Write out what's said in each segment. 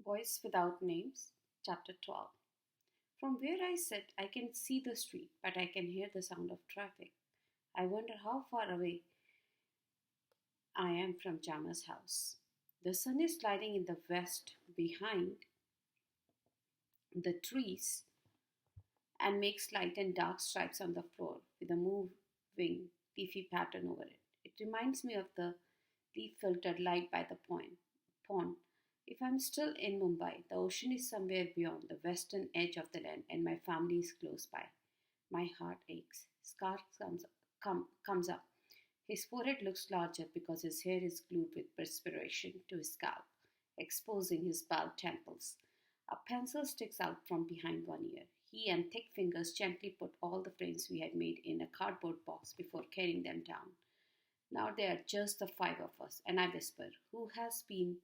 Voice Without Names, Chapter 12. From where I sit, I can see the street, but I can hear the sound of traffic. I wonder how far away I am from Jama's house. The sun is sliding in the west behind the trees and makes light and dark stripes on the floor with a moving, leafy pattern over it. It reminds me of the leaf filtered light by the pond. If I'm still in Mumbai, the ocean is somewhere beyond the western edge of the land and my family is close by. My heart aches. Scar comes up. His forehead looks larger because his hair is glued with perspiration to his scalp, exposing his bald temples. A pencil sticks out from behind one ear. He and Thick Fingers gently put all the frames we had made in a cardboard box before carrying them down. Now there are just the five of us, and I whisper, "Who has been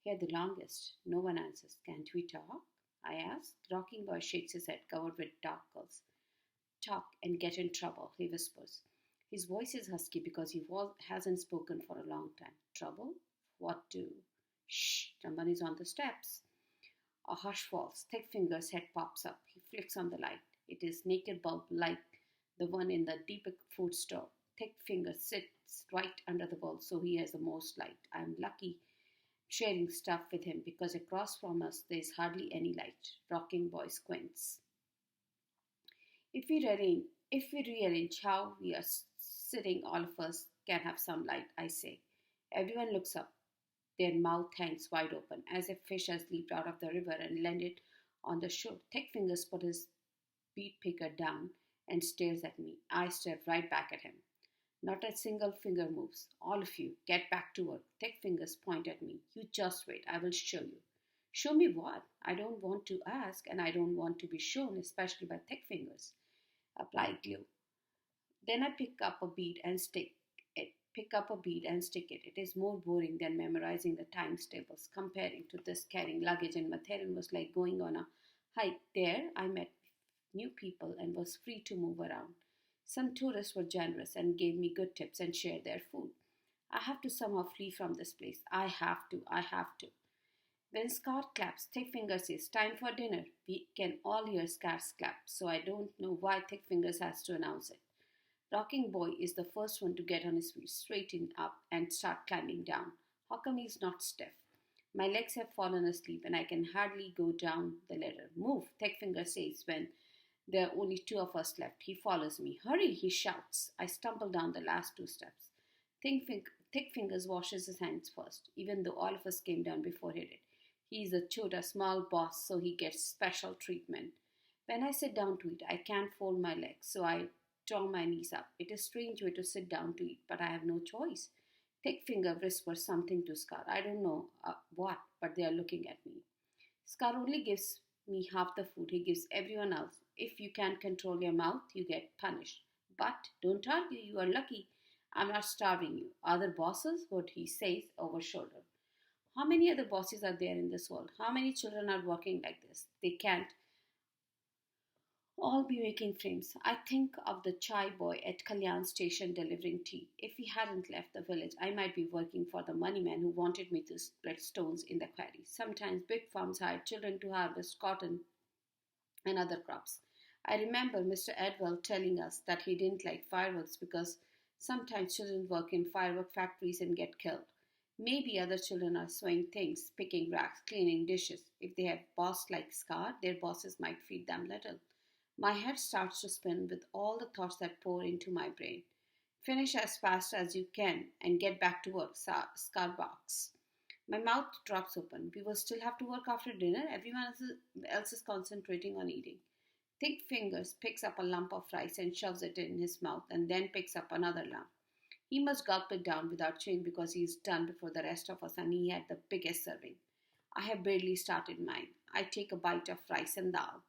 here the longest?" No one answers. "Can't we talk?" I ask. Rocking Boy shakes his head, covered with dark curls. "Talk and get in trouble," he whispers. His voice is husky because hasn't spoken for a long time. "Trouble? What do?" "Shh, someone is on the steps." A hush falls. Thick Finger's head pops up. He flicks on the light. It is naked bulb like the one in the Deepak food store. Thick Finger sits right under the bulb, so he has the most light. I'm lucky sharing stuff with him because across from us there is hardly any light. Rocking Boy squints. If we rearrange how we are sitting, all of us can have some light, I say. Everyone looks up. Their mouth hangs wide open, as if fish has leaped out of the river and landed on the shore. Thick Fingers put his bead picker down and stares at me. I stare right back at him. Not a single finger moves. "All of you, get back to work." Thick Fingers point at me. "You just wait, I will show you." "Show me what?" I don't want to ask, and I don't want to be shown, especially by Thick Fingers. Apply glue. Then I pick up a bead and stick it. It is more boring than memorizing the times tables. Comparing to this, carrying luggage in Matheren was like going on a hike. There, I met new people and was free to move around. Some tourists were generous and gave me good tips and shared their food. I have to somehow flee from this place. I have to. When Scar claps, Thick Fingers says, "Time for dinner." We can all hear Scar's clap, so I don't know why Thick Fingers has to announce it. Rocking Boy is the first one to get on his feet, straighten up, and start climbing down. How come he's not stiff? My legs have fallen asleep and I can hardly go down the ladder. "Move," Thick Fingers says when there are only two of us left. He follows me. "Hurry," he shouts. I stumble down the last two steps. Thick Fingers washes his hands first, even though all of us came down before he did. He is a chota, small boss, so he gets special treatment. When I sit down to eat, I can't fold my legs, so I draw my knees up. It is a strange way to sit down to eat, but I have no choice. Thick Finger whispers something to Scar. I don't know what, but they are looking at me. Scar only gives me half the food he gives everyone else. If you can't control your mouth, you get punished. But don't argue, you are lucky. I'm not starving you. Other bosses, what he says over shoulder. How many other bosses are there in this world? How many children are working like this? They can't all be making frames. I think of the chai boy at Kalyan station delivering tea. If he hadn't left the village, I might be working for the money man who wanted me to spread stones in the quarry. Sometimes big farms hire children to harvest cotton and other crops. I remember Mr. Edwell telling us that he didn't like fireworks because sometimes children work in firework factories and get killed. Maybe other children are sewing things, picking racks, cleaning dishes. If they have boss like Scar, their bosses might feed them little. My head starts to spin with all the thoughts that pour into my brain. Finish as fast as you can and get back to work, Scar barks. My mouth drops open. We will still have to work after dinner. Everyone else is concentrating on eating. Thick Fingers picks up a lump of rice and shoves it in his mouth and then picks up another lump. He must gulp it down without chewing because he is done before the rest of us and he had the biggest serving. I have barely started mine. I take a bite of rice and dal.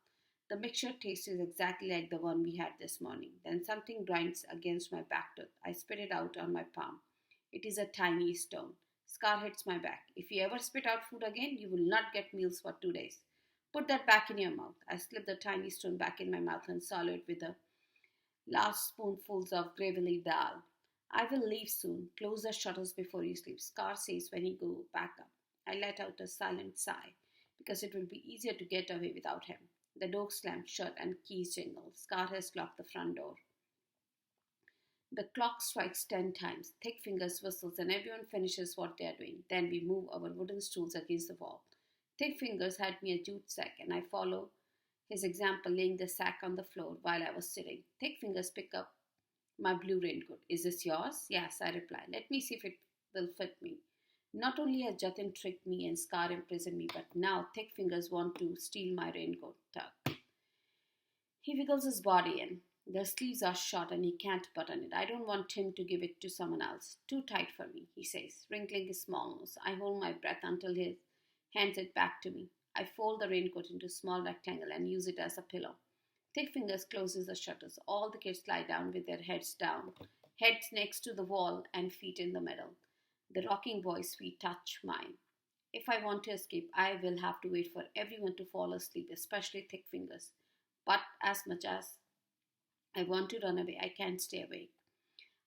The mixture tastes exactly like the one we had this morning. Then something grinds against my back tooth. I spit it out on my palm. It is a tiny stone. Scar hits my back. "If you ever spit out food again, you will not get meals for 2 days. Put that back in your mouth." I slip the tiny stone back in my mouth and swallow it with the last spoonfuls of gravy dal. "I will leave soon. Close the shutters before you sleep," Scar says when he goes back up. I let out a silent sigh because it will be easier to get away without him. The door slammed shut and keys jingle. Scar has locked the front door. The clock strikes 10 times. Thick fingers whistles and everyone finishes what they are doing. Then we move our wooden stools against the wall. Thick fingers had me a jute sack and I follow his example, laying the sack on the floor while I was sitting. Thick fingers pick up my blue raincoat. Is this yours? Yes, I reply. Let me see if it will fit me. Not only has Jatin tricked me and Scar imprisoned me, but now Thick Fingers want to steal my raincoat tuck. He wiggles his body in. The sleeves are short and he can't button it. I don't want him to give it to someone else. Too tight for me, he says, wrinkling his small nose. I hold my breath until he hands it back to me. I fold the raincoat into a small rectangle and use it as a pillow. Thick Fingers closes the shutters. All the kids lie down with their heads down, heads next to the wall and feet in the middle. The rocking boy's feet touch mine. If I want to escape, I will have to wait for everyone to fall asleep, especially Thick Fingers. But as much as I want to run away, I can't stay awake.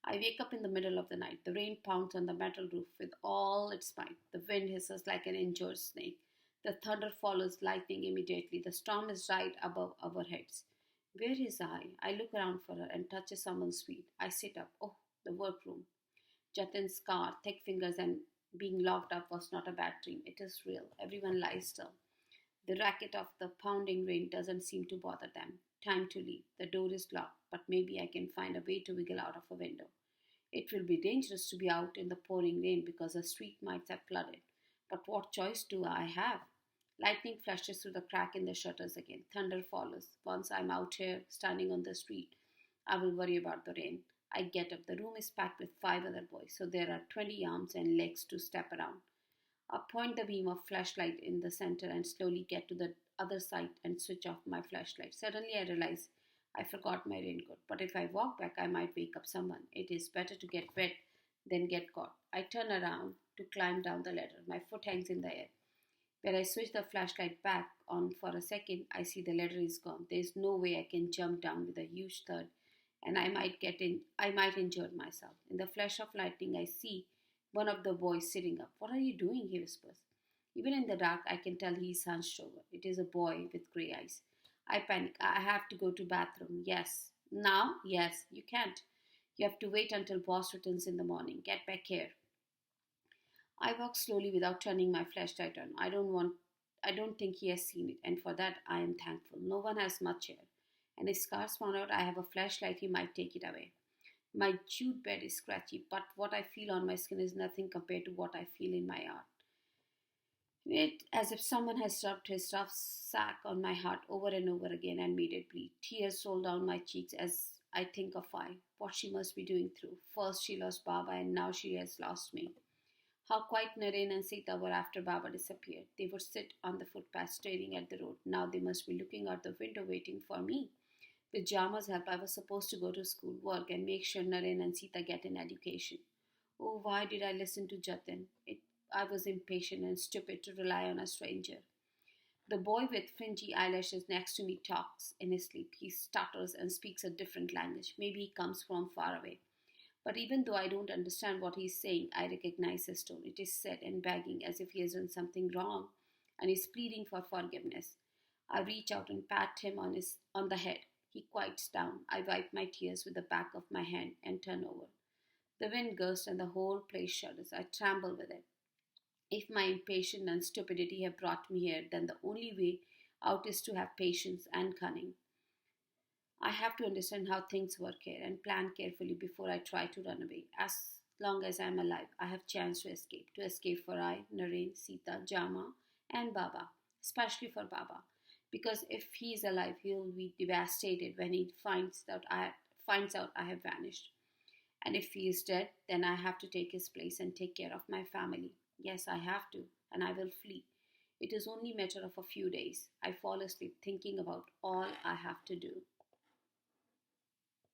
I wake up in the middle of the night. The rain pounds on the metal roof with all its might. The wind hisses like an injured snake. The thunder follows lightning immediately. The storm is right above our heads. Where is I? I look around for her and touch someone's feet. I sit up. Oh, the workroom. Jatin's scar, Thick Fingers, and being locked up was not a bad dream. It is real. Everyone lies still. The racket of the pounding rain doesn't seem to bother them. Time to leave. The door is locked, but maybe I can find a way to wiggle out of a window. It will be dangerous to be out in the pouring rain because the street might have flooded. But what choice do I have? Lightning flashes through the crack in the shutters again. Thunder follows. Once I'm out here, standing on the street, I will worry about the rain. I get up. The room is packed with 5 other boys, so there are 20 arms and legs to step around. I point the beam of flashlight in the center and slowly get to the other side and switch off my flashlight. Suddenly I realize I forgot my raincoat, but if I walk back, I might wake up someone. It is better to get wet than get caught. I turn around to climb down the ladder. My foot hangs in the air. When I switch the flashlight back on for a second, I see the ladder is gone. There is no way I can jump down with a huge thud, and I might injure myself. In the flash of lightning, I see one of the boys sitting up. What are you doing? He whispers. Even in the dark, I can tell he is hunched over. It is a boy with grey eyes. I panic. I have to go to bathroom. Yes. Now? Yes. You can't. You have to wait until boss returns in the morning. Get back here. I walk slowly without turning my flashlight on. I don't think he has seen it, and for that I am thankful. No one has much here. And if Scars found out I have a flashlight, he might take it away. My jute bed is scratchy, but what I feel on my skin is nothing compared to what I feel in my heart. It as if someone has rubbed his rough sack on my heart over and over again and made it bleed. Tears roll down my cheeks as I think of what she must be doing through. First she lost Baba and now she has lost me. How quiet Naren and Sita were after Baba disappeared. They would sit on the footpath staring at the road. Now they must be looking out the window waiting for me. With Jama's help, I was supposed to go to school, work, and make sure Naren and Sita get an education. Oh, why did I listen to Jatin? I was impatient and stupid to rely on a stranger. The boy with fringy eyelashes next to me talks in his sleep. He stutters and speaks a different language. Maybe he comes from far away. But even though I don't understand what he's saying, I recognize his tone. It is sad and begging as if he has done something wrong and is pleading for forgiveness. I reach out and pat him on the head. He quiets down. I wipe my tears with the back of my hand and turn over. The wind gusts and the whole place shudders. I tremble with it. If my impatience and stupidity have brought me here, then the only way out is to have patience and cunning. I have to understand how things work here and plan carefully before I try to run away. As long as I am alive, I have chance to escape. To escape for I, Naren, Sita, Jama, and Baba. Especially for Baba. Because if he is alive, he will be devastated when he finds out I have vanished. And if he is dead, then I have to take his place and take care of my family. Yes, I have to, and I will flee. It is only a matter of a few days. I fall asleep thinking about all I have to do.